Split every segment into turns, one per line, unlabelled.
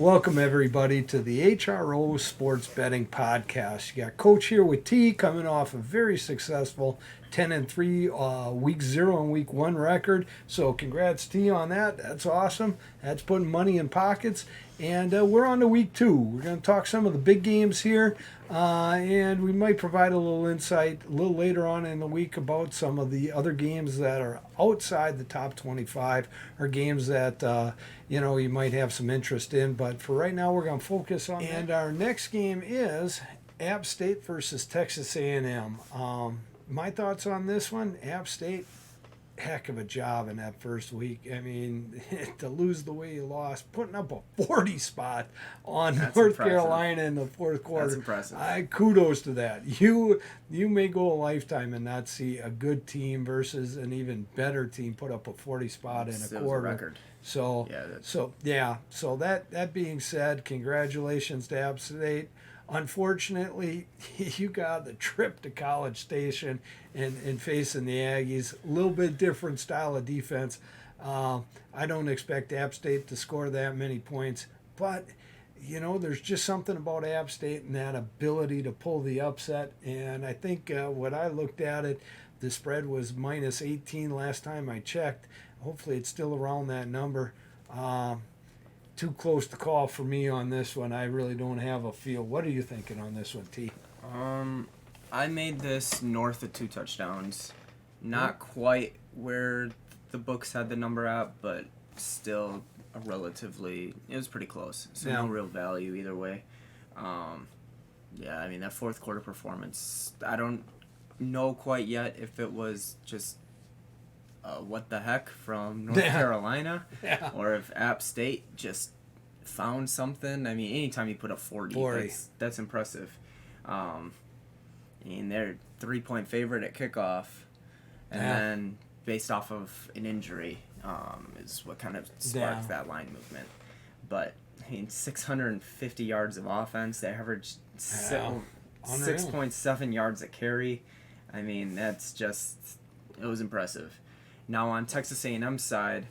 Welcome, everybody, to the HRO Sports Betting Podcast. You got Coach here with T coming off a very successful 10-3 week 0 and week 1 record. So, congrats, T, on that. That's awesome. That's putting money in pockets. And we're on to week 2. We're going to talk some of the big games here. And we might provide a little insight a little later on in the week about some of the other games that are outside the top 25 or games that you might have some interest in. But for right now, we're going to focus on that. And our next game is App State versus Texas A&M. My thoughts on this one: App State, heck of a job in that first week. I mean, to lose the way you lost, putting up a 40 spot on North Carolina in the fourth quarter.
That's impressive.
Kudos to that. You may go a lifetime and not see a good team versus an even better team put up a 40 spot in a quarter.
A record.
So that being said, congratulations to App State. Unfortunately, you got the trip to College Station and facing the Aggies. A little bit different style of defense. I don't expect App State to score that many points, but there's just something about App State and that ability to pull the upset. And I think when I looked at it, the spread was minus 18 last time I checked. Hopefully it's still around that number. Too close to call for me on this one. I really don't have a feel. What are you thinking on this one, T?
I made this north of 2 touchdowns. Not quite where the books had the number at, but still it was pretty close. So no real value either way. That fourth quarter performance, I don't know quite yet if it was just what the heck from North Carolina, or if App State just found something. I mean, anytime you put up 40. That's impressive. They're 3-point favorite at kickoff, and then based off of an injury is what kind of sparked that line movement. But 650 yards of offense. They averaged 6.7 yards a carry. I mean, it was impressive. Now on Texas A&M's side,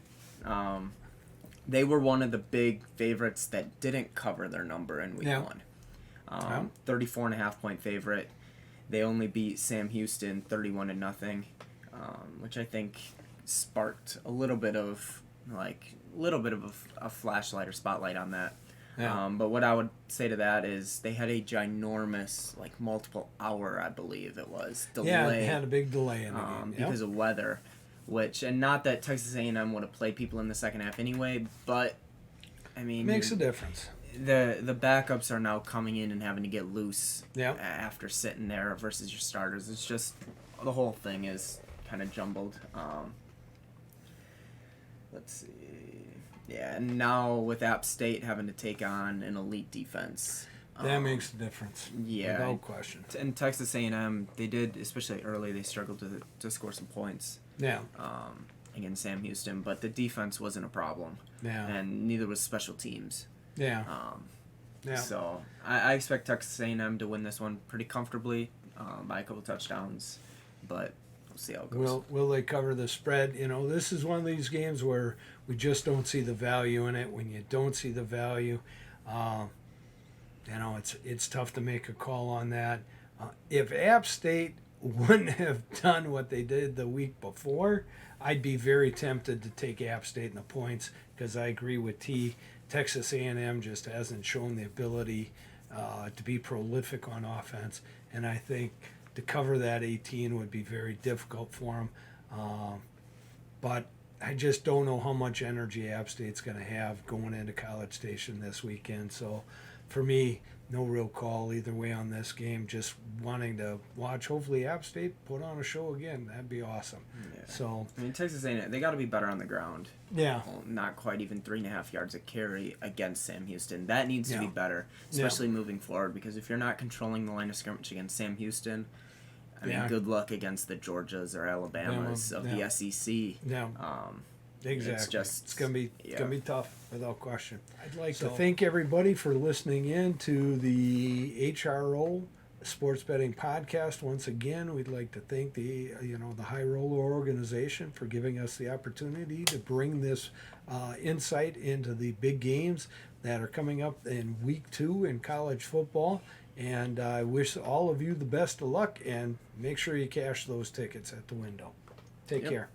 they were one of the big favorites that didn't cover their number in week 1. 34.5 point favorite. They only beat Sam Houston 31-0, which I think sparked a little bit of a flashlight or spotlight on that. But what I would say to that is they had a ginormous, multiple hour, I believe it was, delay.
Yeah, they had a big delay in the game.
Because of weather. And not that Texas A&M would have played people in the second half anyway, but I mean,
makes a difference.
The backups are now coming in and having to get loose after sitting there versus your starters. It's just the whole thing is kind of jumbled. Let's see. Yeah, and now with App State having to take on an elite defense.
That makes a difference.
Yeah.
Without question.
And Texas A&M, they did, especially early, they struggled to score some points.
Yeah.
Against Sam Houston, but the defense wasn't a problem.
Yeah.
And neither was special teams.
Yeah.
So I expect Texas A&M to win this one pretty comfortably by a couple touchdowns, but we'll see how it goes.
Will they cover the spread? This is one of these games where we just don't see the value in it. When you don't see the value, it's tough to make a call on that. If App State wouldn't have done what they did the week before, I'd be very tempted to take App State in the points, because I agree with T. Texas A&M just hasn't shown the ability to be prolific on offense, and I think to cover that 18 would be very difficult for them. But I just don't know how much energy App State's going to have going into College Station this weekend. So for me, no real call either way on this game. Just wanting to watch. Hopefully App State put on a show again. That'd be awesome.
Yeah.
So
Texas A&M, they got to be better on the ground.
Yeah.
Well, not quite even 3.5 yards a carry against Sam Houston. That needs to be better, especially moving forward, because if you're not controlling the line of scrimmage against Sam Houston, I mean, good luck against the Georgias or Alabamas of the SEC.
Yeah. Exactly. It's gonna be tough, without question. I'd like to thank everybody for listening in to the HRO Sports Betting Podcast. Once again, we'd like to thank the High Roller organization for giving us the opportunity to bring this insight into the big games that are coming up in week 2 in college football. And I wish all of you the best of luck, and make sure you cash those tickets at the window. Take care.